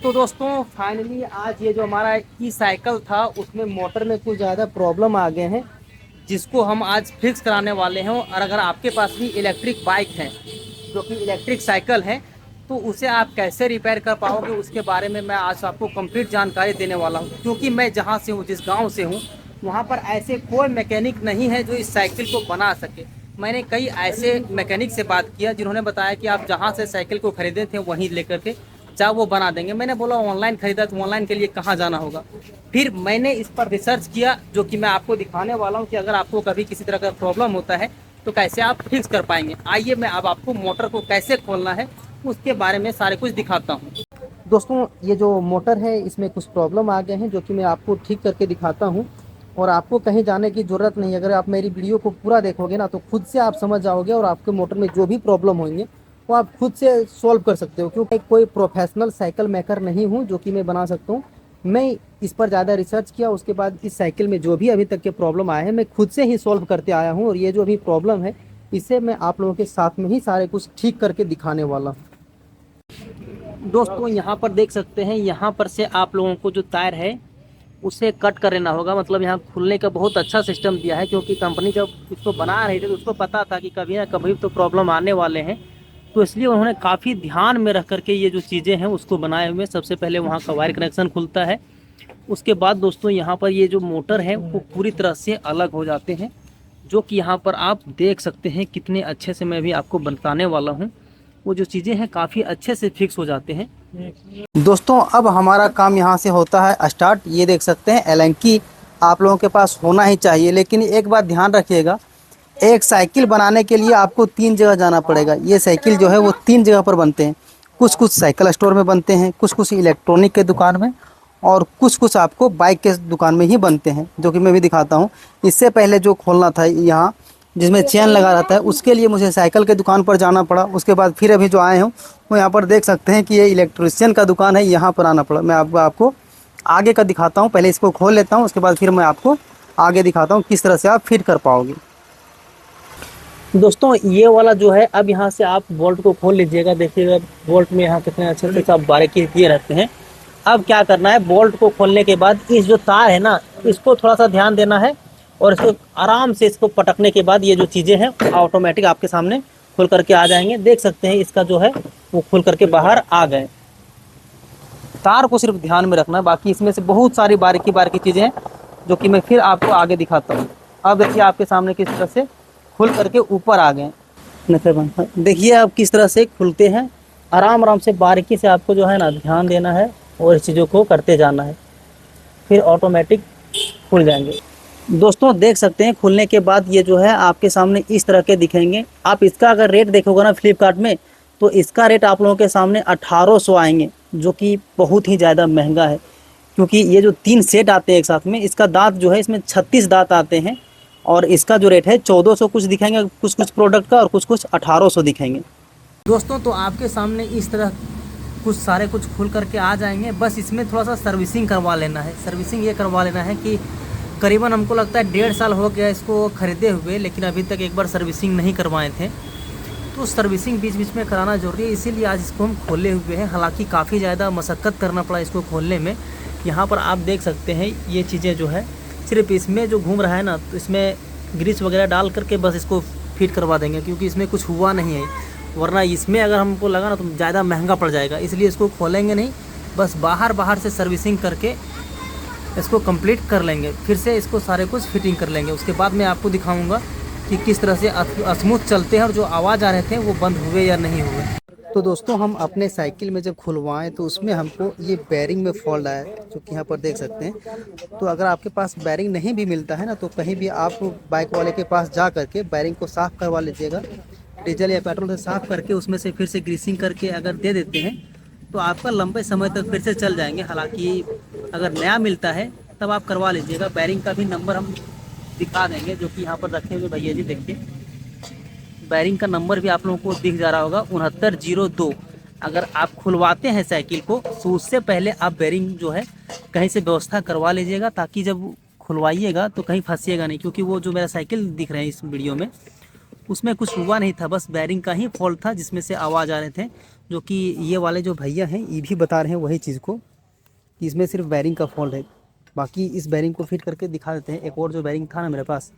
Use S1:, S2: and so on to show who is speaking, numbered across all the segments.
S1: तो दोस्तों फाइनली आज ये जो हमारा ई साइकिल था उसमें मोटर में कुछ ज़्यादा प्रॉब्लम आ गए हैं, जिसको हम आज फिक्स कराने वाले हैं। और अगर आपके पास भी इलेक्ट्रिक बाइक है जो कि इलेक्ट्रिक साइकिल है तो उसे आप कैसे रिपेयर कर पाओगे उसके बारे में मैं आज आपको कंप्लीट जानकारी देने वाला हूँ। क्योंकि मैं जहाँ से हूँ, जिस गाँव से हूँ, वहाँ पर ऐसे कोई मैकेनिक नहीं है जो इस साइकिल को बना सके। मैंने कई ऐसे मैकेनिक से बात किया जिन्होंने बताया कि आप जहाँ से साइकिल को खरीदे थे वहीं लेकर के चाहे वो बना देंगे। मैंने बोला ऑनलाइन खरीदा तो ऑनलाइन के लिए कहाँ जाना होगा। फिर मैंने इस पर रिसर्च किया जो कि मैं आपको दिखाने वाला हूँ कि अगर आपको कभी किसी तरह का प्रॉब्लम होता है तो कैसे आप फिक्स कर पाएंगे। आइए मैं अब आपको मोटर को कैसे खोलना है उसके बारे में सारे कुछ दिखाता हूँ। दोस्तों ये जो मोटर है इसमें कुछ प्रॉब्लम आ गए हैं जो कि मैं आपको ठीक करके दिखाता हूँ। और आपको कहीं जाने की ज़रूरत नहीं। अगर आप मेरी वीडियो को पूरा देखोगे ना तो खुद से आप समझ जाओगे और आपके मोटर में जो भी प्रॉब्लम होंगे वो आप खुद से सॉल्व कर सकते हो। क्योंकि कोई प्रोफेशनल साइकिल मेकर नहीं हूँ जो कि मैं बना सकता हूँ। मैं इस पर ज़्यादा रिसर्च किया, उसके बाद इस साइकिल में जो भी अभी तक के प्रॉब्लम आए हैं मैं खुद से ही सॉल्व करते आया हूँ। और ये जो अभी प्रॉब्लम है इसे मैं आप लोगों के साथ में ही सारे कुछ ठीक करके दिखाने वाला हूँ। दोस्तों यहाँ पर देख सकते हैं, यहाँ पर से आप लोगों को जो टायर है उसे कट कर लेना होगा। मतलब यहाँ खुलने का बहुत अच्छा सिस्टम दिया है, क्योंकि कंपनी जब इसको बना रही थी तो उसको पता था कि कभी ना कभी तो प्रॉब्लम आने वाले हैं। तो इसलिए उन्होंने काफ़ी ध्यान में रख करके ये जो चीज़ें हैं उसको बनाए हुए। सबसे पहले वहाँ का वायर कनेक्शन खुलता है, उसके बाद दोस्तों यहाँ पर ये जो मोटर है वो पूरी तरह से अलग हो जाते हैं, जो कि यहाँ पर आप देख सकते हैं कितने अच्छे से मैं भी आपको बताने वाला हूँ। वो जो चीज़ें हैं काफ़ी अच्छे से फिक्स हो जाते हैं। दोस्तों अब हमारा काम यहाँ से होता है स्टार्ट। ये देख सकते हैं एलेंकी आप लोगों के पास होना ही चाहिए। लेकिन एक बात ध्यान रखिएगा, एक साइकिल बनाने के लिए आपको 3 जगह जाना पड़ेगा। ये साइकिल जो है वो 3 जगह पर बनते हैं। कुछ साइकिल स्टोर में बनते हैं, कुछ इलेक्ट्रॉनिक के दुकान में, और कुछ आपको बाइक के दुकान में ही बनते हैं, जो कि मैं भी दिखाता हूँ। इससे पहले जो खोलना था यहाँ जिसमें चेन लगा रहता है उसके लिए मुझे साइकिल के दुकान पर जाना पड़ा। उसके बाद फिर अभी जो आए हूँ वो यहाँ पर देख सकते हैं कि ये इलेक्ट्रिशियन का दुकान है, यहाँ पर आना पड़ा। मैं आपको आगे का दिखाता हूँ। पहले इसको खोल लेता हूँ, उसके बाद फिर मैं आपको आगे दिखाता हूँ किस तरह से आप फिट कर पाओगे। दोस्तों ये वाला जो है, अब यहाँ से आप बोल्ट को खोल लीजिएगा। देखिएगा बोल्ट में यहाँ कितने अच्छे से सब बारीकी किए रहते हैं। अब क्या करना है, बोल्ट को खोलने के बाद इस जो तार है ना इसको थोड़ा सा ध्यान देना है, और इसको आराम से इसको पटकने के बाद ये जो चीज़ें हैं ऑटोमेटिक आपके सामने खुल करके आ जाएंगे। देख सकते हैं इसका जो है वो खुल करके बाहर आ गए। तार को सिर्फ ध्यान में रखना है, बाकी इसमें से बहुत सारी बारीकी बारीकी चीज़ें हैं जो कि मैं फिर आपको आगे दिखाता हूँ। अब देखिए आपके सामने किस तरह से खुल करके ऊपर आ गए। देखिए अब किस तरह से खुलते हैं। आराम आराम से बारीकी से आपको जो है ना ध्यान देना है और इस चीज़ों को करते जाना है, फिर ऑटोमेटिक खुल जाएंगे। दोस्तों देख सकते हैं खुलने के बाद ये जो है आपके सामने इस तरह के दिखेंगे। आप इसका अगर रेट देखोगे ना फ्लिपकार्ट में तो इसका रेट आप लोगों के सामने 1800 आएंगे, जो कि बहुत ही ज़्यादा महंगा है। क्योंकि ये जो 3 सेट आते हैं एक साथ में, इसका दांत जो है इसमें 36 दांत आते हैं, और इसका जो रेट है 1400 कुछ दिखेंगे कुछ प्रोडक्ट का, और कुछ 1800 दिखेंगे। दोस्तों तो आपके सामने इस तरह सारे कुछ खुल करके आ जाएंगे। बस इसमें थोड़ा सा सर्विसिंग करवा लेना है। सर्विसिंग ये करवा लेना है कि करीबन हमको लगता है 1.5 साल हो गया इसको ख़रीदे हुए, लेकिन अभी तक एक बार सर्विसिंग नहीं करवाए थे। तो सर्विसिंग बीच बीच में कराना जरूरी है, इसीलिए आज इसको हम खोले हुए हैं। हालांकि काफ़ी ज़्यादा मशक्क़त करना पड़ा इसको खोलने में। यहाँ पर आप देख सकते हैं ये चीज़ें जो है सिर्फ इसमें जो घूम रहा है ना तो इसमें ग्रीस वगैरह डाल करके बस इसको फिट करवा देंगे, क्योंकि इसमें कुछ हुआ नहीं है। वरना इसमें अगर हमको लगा ना तो ज़्यादा महंगा पड़ जाएगा, इसलिए इसको खोलेंगे नहीं। बस बाहर से सर्विसिंग करके इसको कंप्लीट कर लेंगे, फिर से इसको सारे कुछ फिटिंग कर लेंगे। उसके बाद मैं आपको दिखाऊंगा कि किस तरह से स्मूथ चलते हैं और जो आवाज़ आ रहे थे वो बंद हुए या नहीं हुए। तो दोस्तों हम अपने साइकिल में जब खुलवाएं तो उसमें हमको ये बैरिंग में फॉल्ट आया, जो कि यहाँ पर देख सकते हैं। तो अगर आपके पास बैरिंग नहीं भी मिलता है ना तो कहीं भी आप बाइक वाले के पास जा करके बैरिंग को साफ़ करवा लीजिएगा। डीजल या पेट्रोल से साफ़ करके उसमें से फिर से ग्रीसिंग करके अगर दे देते हैं तो आपका लंबे समय तक फिर से चल जाएंगे। हालांकि अगर नया मिलता है तब आप करवा लीजिएगा। बैरिंग का भी नंबर हम दिखा देंगे, जो कि यहाँ पर रखे हुए भैया जी देखिए। बैरिंग का नंबर भी आप लोगों को दिख जा रहा होगा 6902। अगर आप खुलवाते हैं साइकिल को तो उससे पहले आप बैरिंग जो है कहीं से व्यवस्था करवा लीजिएगा, ताकि जब खुलवाइएगा तो कहीं फंसिएगा नहीं। क्योंकि वो जो मेरा साइकिल दिख रहे हैं इस वीडियो में उसमें कुछ हुआ नहीं था, बस बैरिंग का ही फॉल्ट था जिसमें से आवाज़ आ रहे थे। जो कि ये वाले जो भैया हैं ये भी बता रहे हैं वही चीज़ को, कि इसमें सिर्फ बैरिंग का फॉल्ट है। बाकी इस बैरिंग को फिट करके दिखा देते हैं। एक और जो बैरिंग था ना मेरे पास,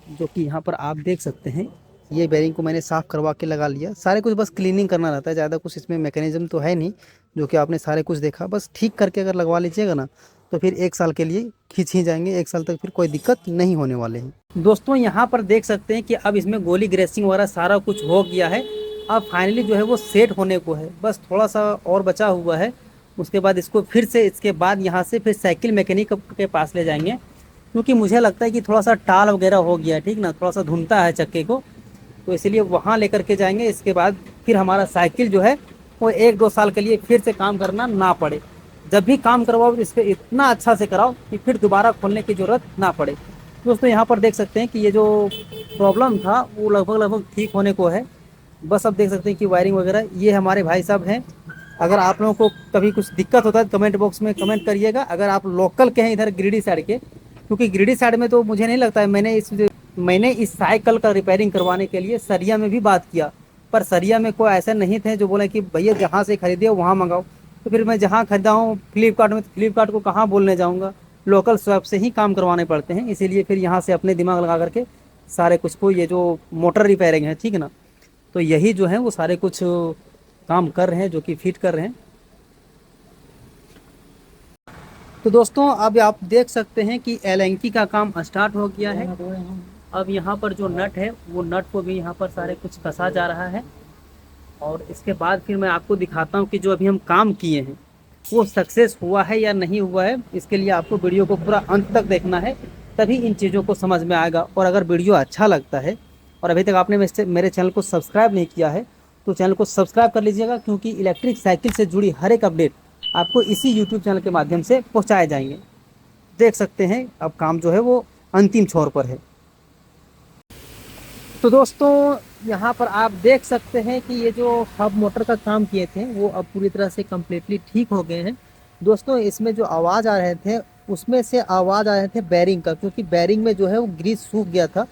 S1: जो कि यहाँ पर आप देख सकते हैं, ये बैरिंग को मैंने साफ़ करवा के लगा लिया। सारे कुछ बस क्लीनिंग करना रहता है, ज़्यादा कुछ इसमें मैकेनिज़्म तो है नहीं, जो कि आपने सारे कुछ देखा। बस ठीक करके अगर लगवा लीजिएगा ना, तो फिर 1 साल के लिए खींच ही जाएंगे, 1 साल तक फिर कोई दिक्कत नहीं होने वाले हैं। दोस्तों यहाँ पर देख सकते हैं कि अब इसमें गोली ग्रेसिंग वगैरह सारा कुछ हो गया है। अब फाइनली जो है वो सेट होने को है, बस थोड़ा सा और बचा हुआ है। उसके बाद इसको फिर से, इसके बाद यहाँ से फिर साइकिल मैकेनिक के पास ले जाएंगे, क्योंकि मुझे लगता है कि थोड़ा सा टाल वगैरह हो गया है, ठीक ना, थोड़ा सा धुनता है चक्के को, तो इसलिए वहाँ लेकर के जाएंगे। इसके बाद फिर हमारा साइकिल जो है वो 1-2 साल के लिए फिर से काम करना ना पड़े। जब भी काम करवाओ इसके इतना अच्छा से कराओ कि फिर दोबारा खोलने की ज़रूरत ना पड़े। दोस्तों यहाँ पर देख सकते हैं कि ये जो प्रॉब्लम था वो लगभग ठीक होने को है। बस अब देख सकते हैं कि वायरिंग वगैरह ये हमारे भाई साहब हैं। अगर आप लोगों को कभी कुछ दिक्कत होता है तो कमेंट बॉक्स में कमेंट करिएगा। अगर आप लोकल के हैं इधर गिरिडीह साइड के, क्योंकि गिरिडीह साइड में तो मुझे नहीं लगता है, मैंने इस साइकिल का रिपेयरिंग करवाने के लिए सरिया में भी बात किया, पर सरिया में कोई ऐसा नहीं थे जो बोले कि भैया जहाँ से खरीदे हो वहाँ मंगाओ। तो फिर मैं जहाँ खरीदा हूँ फ्लिपकार्ट में, तो फ्लिपकार्ट को कहाँ बोलने जाऊँगा, लोकल शॉप से ही काम करवाने पड़ते हैं। इसीलिए फिर यहाँ से अपने दिमाग लगा करके सारे कुछ को, ये जो मोटर रिपेयरिंग है, ठीक है ना, तो यही जो है वो सारे कुछ काम कर रहे हैं, जो कि फिट कर रहे हैं। तो दोस्तों अब आप देख सकते हैं कि एलेंकी का काम स्टार्ट हो गया है। अब यहाँ पर जो नट है वो नट को भी यहाँ पर सारे कुछ कसा जा रहा है, और इसके बाद फिर मैं आपको दिखाता हूँ कि जो अभी हम काम किए हैं वो सक्सेस हुआ है या नहीं हुआ है। इसके लिए आपको वीडियो को पूरा अंत तक देखना है, तभी इन चीज़ों को समझ में आएगा। और अगर वीडियो अच्छा लगता है और अभी तक आपने मेरे चैनल को सब्सक्राइब नहीं किया है तो चैनल को सब्सक्राइब कर लीजिएगा, क्योंकि इलेक्ट्रिक साइकिल से जुड़ी हर एक अपडेट आपको इसी यूट्यूब चैनल के माध्यम से पहुँचाए जाएंगे। देख सकते हैं अब काम जो है वो अंतिम छोर पर है। तो दोस्तों यहाँ पर आप देख सकते हैं कि ये जो हब मोटर का काम किए थे वो अब पूरी तरह से कम्प्लीटली ठीक हो गए हैं। दोस्तों इसमें जो आवाज़ आ रहे थे उसमें से आवाज़ आ रहे थे बैरिंग का, क्योंकि बैरिंग में जो है वो ग्रीस सूख गया था।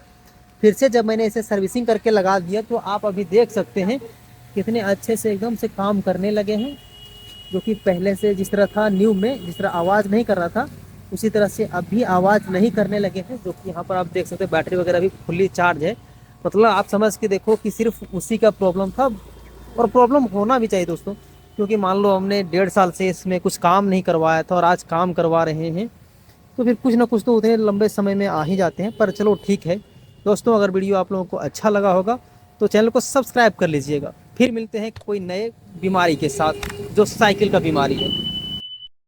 S1: फिर से जब मैंने इसे सर्विसिंग करके लगा दिया तो आप अभी देख सकते हैं कितने अच्छे से एकदम से काम करने लगे हैं। जो कि पहले से जिस तरह था न्यू में, जिस तरह आवाज़ नहीं कर रहा था, उसी तरह से अब भी आवाज़ नहीं करने लगे हैं। जो कि यहाँ पर आप देख सकते हैं बैटरी वगैरह भी फुल्ली चार्ज है। मतलब आप समझ के देखो कि सिर्फ उसी का प्रॉब्लम था, और प्रॉब्लम होना भी चाहिए दोस्तों, क्योंकि मान लो हमने 1.5 साल से इसमें कुछ काम नहीं करवाया था और आज काम करवा रहे हैं, तो फिर कुछ ना कुछ तो उतने लंबे समय में आ ही जाते हैं। पर चलो ठीक है दोस्तों, अगर वीडियो आप लोगों को अच्छा लगा होगा तो चैनल को सब्सक्राइब कर लीजिएगा। फिर मिलते हैं कोई नए बीमारी के साथ, जो साइकिल का बीमारी है।